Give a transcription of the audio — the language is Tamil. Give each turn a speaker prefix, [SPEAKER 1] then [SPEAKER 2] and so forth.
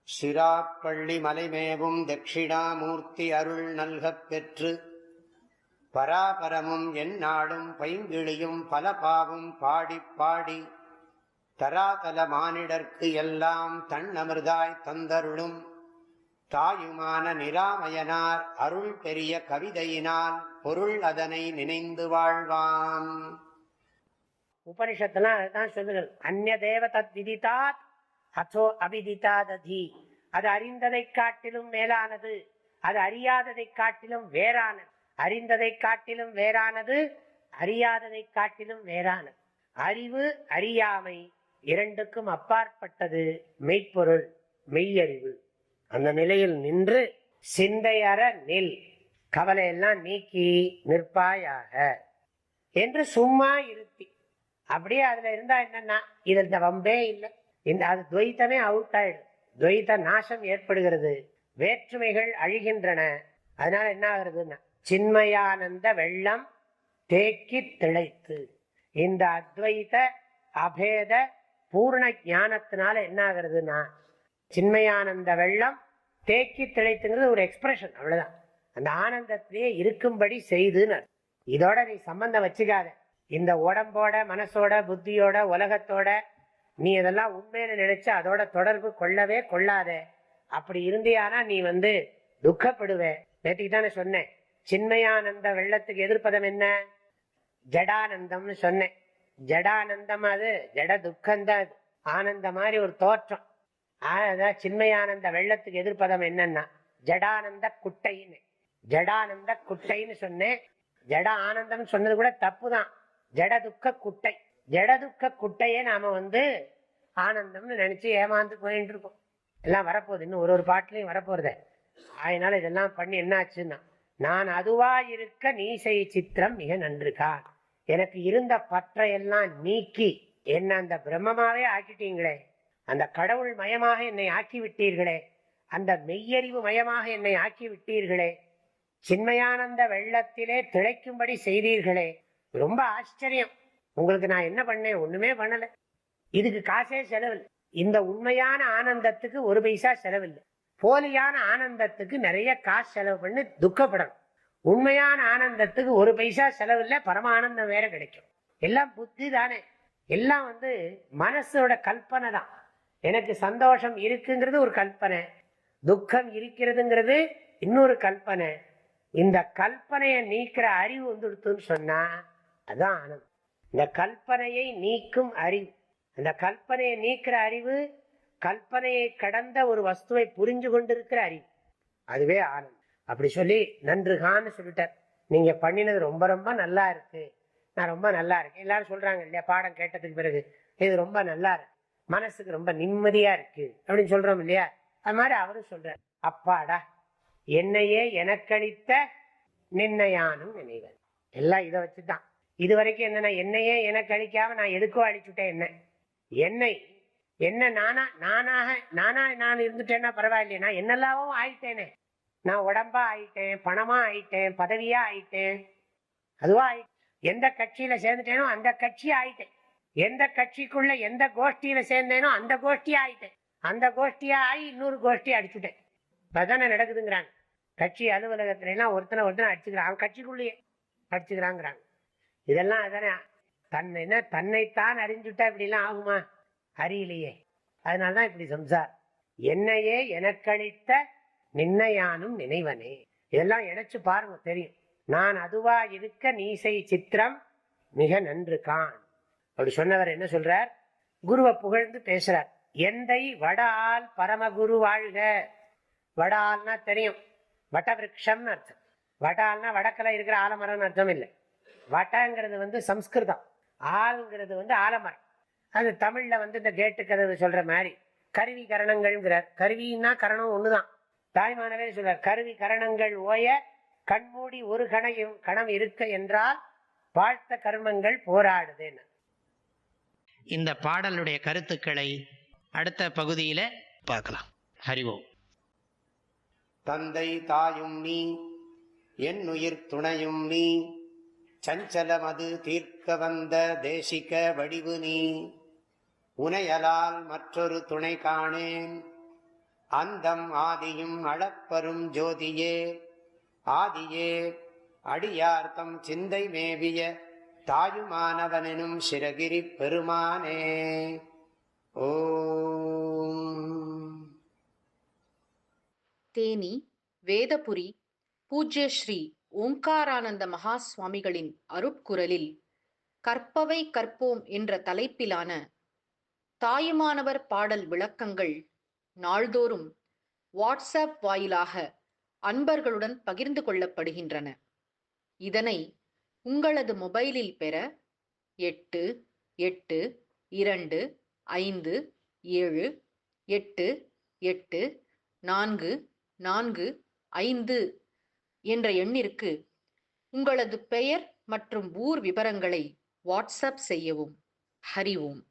[SPEAKER 1] சிராப்பள்ளி மலைமேவும் தட்சிணாமூர்த்தி அருள் நல்கப் பெற்று பராபரமும் எந்நாடும் பைங்கிழியும் பல பாவும் பாடிப் பாடி தராதல மானிடர்க்கு எல்லாம் தன்னமிர்தாய் தந்தருளும் தாயுமான நிராமயனார் அருள் பெரிய கவிதையினால் பொருள் அதனை நினைந்து வாழ்வான்.
[SPEAKER 2] உபனிஷத்துலாம் அதுதான் சொல்லுங்கள். அந்நிய தேவ தத் விதித்தாத் அதோ அபிதிதாததி. அது அறிந்ததை காட்டிலும் மேலானது, அது அறியாததை காட்டிலும் வேறானது. அறிந்ததை காட்டிலும் வேறானது, அறியாததை காட்டிலும் வேறானது. அறிவு அறியாமை இரண்டுக்கும் அப்பாற்பட்டது மெய்ப்பொருள், மெய்யறிவு. அந்த நிலையில் நின்று சிந்தையற நில், கவலையெல்லாம் நீக்கி நிற்பாயாக என்று சும்மா இருத்தி. அப்படியே அதுல இருந்தா என்னன்னா, இது இந்த வம்பே இல்லை, அது துவைத்தமே அவுட் ஆயிடும். துவைத்த நாசம் ஏற்படுகிறது, வேற்றுமைகள் அழிகின்றன. அதனால என்ன ஆகுறதுன்னா, சின்மயானந்த வெள்ளம் தேக்கி திளைத்து, இந்த அத்வைத அபேத பூர்ண ஞானத்தினால என்ன ஆகுறதுன்னா, சின்மயானந்த வெள்ளம் தேக்கி திளைத்துங்கிறது ஒரு எக்ஸ்பிரஷன், அவ்வளவுதான். அந்த ஆனந்தத்திலேயே இருக்கும்படி செய்துன்னு. இதோட நீ சம்பந்தம் வச்சுக்காத. இந்த உடம்போட மனசோட புத்தியோட உலகத்தோட நீ இதெல்லாம் உண்மைன்னு நினைச்சு அதோட தொடர்பு கொள்ளவே கொள்ளாத. அப்படி இருந்தியானா நீ துக்கப்படுவே. நேற்றுக்கு தானே சொன்னேன், சின்மயானந்த வெள்ளத்துக்கு எதிர்ப்பதம் என்ன? ஜடானந்தம்னு சொன்னேன். ஜடானந்தம் அது ஜட துக்கம்தான். அது ஆனந்த மாதிரி ஒரு தோற்றம். அதான் சின்மயானந்த வெள்ளத்துக்கு எதிர்ப்பதம் என்னன்னா ஜடானந்த குட்டைன்னு. ஜடானந்த குட்டைன்னு சொன்னேன். ஜட ஆனந்தம் சொன்னது கூட தப்புதான். ஜட துக்க குட்டை, ஜட துக்க குட்டையே நாம ஆனந்தம்னு நினைச்சு ஏமாந்து போயிட்டு இருக்கோம். எல்லாம் வரப்போகுது, இன்னும் ஒரு பாட்டிலையும் வரப்போறத. அதனால இதெல்லாம் பண்ணி என்ன ஆச்சுன்னா, நான் அதுவா இருக்க நீ செய் சித்திரம் மிக நன்றுகான். எனக்கு இருந்த பற்றையெல்லாம் நீக்கி என்ன அந்த பிரம்மமாவே ஆக்கிட்டீங்களே, அந்த கடவுள் மயமாக என்னை ஆக்கி விட்டீர்களே, அந்த மெய்யறிவு மயமாக என்னை ஆக்கி விட்டீர்களே, சின்மயானந்த வெள்ளத்திலே திளைக்கும்படி செய்தீர்களே, ரொம்ப ஆச்சரியம். உங்களுக்கு நான் என்ன பண்ணேன்? ஒண்ணுமே பண்ணல. இதுக்கு காசே செலவில்லை. இந்த உண்மையான ஆனந்தத்துக்கு ஒரு பைசா செலவில்லை. போலியான ஆனந்தத்துக்கு நிறைய காசு செலவு பண்ணி துக்கப்படணும். உண்மையான ஆனந்தத்துக்கு ஒரு பைசா செலவில்லை, பரமானந்தம் வேற கிடைக்கும். எல்லாம் புத்தி தானே, எல்லாம் மனசோட கல்பனை தான். எனக்கு சந்தோஷம் இருக்குங்கிறது ஒரு கல்பனை, துக்கம் இருக்கிறதுங்கிறது இன்னொரு கல்பனை. இந்த கல்பனையை நீக்கிற அறிவு வந்துடுத்துன்னு சொன்னா அதான் ஆனந்தம். இந்த கல்பனையை நீக்கும் அறிவு, அந்த கல்பனையை நீக்கிற அறிவு, கல்பனையை கடந்த ஒரு வஸ்துவை புரிஞ்சு கொண்டிருக்கிற அறிவு, அதுவே ஆனந்தம். அப்படி சொல்லி நன்றுகான்னு சொல்லிட்டார். நீங்க பண்ணினது ரொம்ப ரொம்ப நல்லா இருக்கு, நான் ரொம்ப நல்லா இருக்கேன். எல்லாரும் சொல்றாங்க இல்லையா, பாடம் கேட்டதுக்கு பிறகு இது ரொம்ப நல்லா இருக்கு, மனசுக்கு ரொம்ப நிம்மதியா இருக்கு அப்படின்னு சொல்றோம் இல்லையா. அது மாதிரி அவரும் சொல்றார், அப்பாடா என்னையே எனக்களித்த நின்னையானும் நினைவன். எல்லாம் இதை வச்சுதான். இது வரைக்கும் என்னன்னா, என்னையே எனக்கு அழிக்காம நான் எதுக்கோ அழிச்சுட்டேன். என்னை என்ன நான் இருந்துட்டேன்னா பரவாயில்லையே, நான் என்னெல்லாவும் ஆயிட்டேனே. நான் உடம்பா ஆயிட்டேன், பணமா ஆயிட்டேன், பதவியா ஆயிட்டேன், அதுவா ஆயிட்டேன். எந்த கட்சியில சேர்ந்துட்டேனோ அந்த கட்சி ஆயிட்டேன், எந்த கட்சிக்குள்ள எந்த கோஷ்டியில சேர்ந்தேனோ அந்த கோஷ்டியா ஆயிட்டேன், அந்த கோஷ்டியா ஆகி இன்னொரு கோஷ்டி அடிச்சுட்டேன். இப்பதானே நடக்குதுங்கிறாங்க. கட்சி அலுவலகத்துல எல்லாம் ஒருத்தனை அடிச்சுக்கிறான், அவன் கட்சிக்குள்ளேயே அடிச்சுக்கிறாங்கிறாங்க. இதெல்லாம் அதானே, தன்னைத்தான் அறிஞ்சுட்டா இப்படி எல்லாம் ஆகுமா? அறியலையே. அதனாலதான் இப்படி சம்சார். என்னையே எனக்களித்த நின்னையானும் நினைவனே. இதெல்லாம் இணைச்சு பாருங்க, தெரியும். நான் அதுவா இருக்க நீசை சித்திரம் மிக நன்று கான். அப்படி சொன்னவர் என்ன சொல்றார்? குருவை புகழ்ந்து பேசுறார். எந்தை வடால் பரமகுரு வாழ்க. வடால்னா தெரியும், வட்டவிருஷம்னு அர்த்தம். வடால்னா வடக்கல இருக்கிற ஆலமரம்னு அர்த்தம் இல்லை. வட்டங்கிறது சம்ஸ்கிருதம், ஆள்ங்கிறது ஆலமரம். அது தமிழ்ல இந்த கேட்டு கதவு சொல்ற மாதிரி கருவி கரணங்கள்ங்கிறார். கருவின்னா கரணம் ஒண்ணுதான். தாய்மானவே சொல்றார், கருவி கரணங்கள் ஓய கண்மூடி ஒரு கணம் இருக்க என்றால் வாழ்த்த கர்மங்கள் போராடுதேன்னு.
[SPEAKER 3] இந்த பாடலுடைய கருத்துக்களை அடுத்த பகுதியில பார்க்கலாம். ஹரிவோம்.
[SPEAKER 1] தந்தை தாயும் நீ, என் உயிர் துணையும் நீ, சஞ்சலமது தீர்க்க வந்த தேசிக வடிவு நீ, உனையலால் மற்றொரு துணை காணேன், அந்தம் ஆதியும் அளப்பரும் ஜோதியே ஆதியே அடியார்த்தம் சிந்தை மேவிய தாயுமானவனும் சிரகிரி பெருமானே. ஓம்.
[SPEAKER 4] தேனி வேதபுரி பூஜ்ய ஸ்ரீ ஓங்காரானந்த மகா சுவாமிகளின் அருட்குரலில் கற்பவை கற்போம் என்ற தலைப்பிலான தாயுமானவர் பாடல் விளக்கங்கள் நாள்தோறும் வாட்ஸ்அப் வாயிலாக அன்பர்களுடன் பகிர்ந்து கொள்ளப்படுகின்றன. இதனை உங்களது மொபைலில் பெற 8825 என்ற எண்ணிற்கு உங்களது பெயர் மற்றும் ஊர் விவரங்களை வாட்ஸ்அப் செய்யவும். ஹரி ஓம்.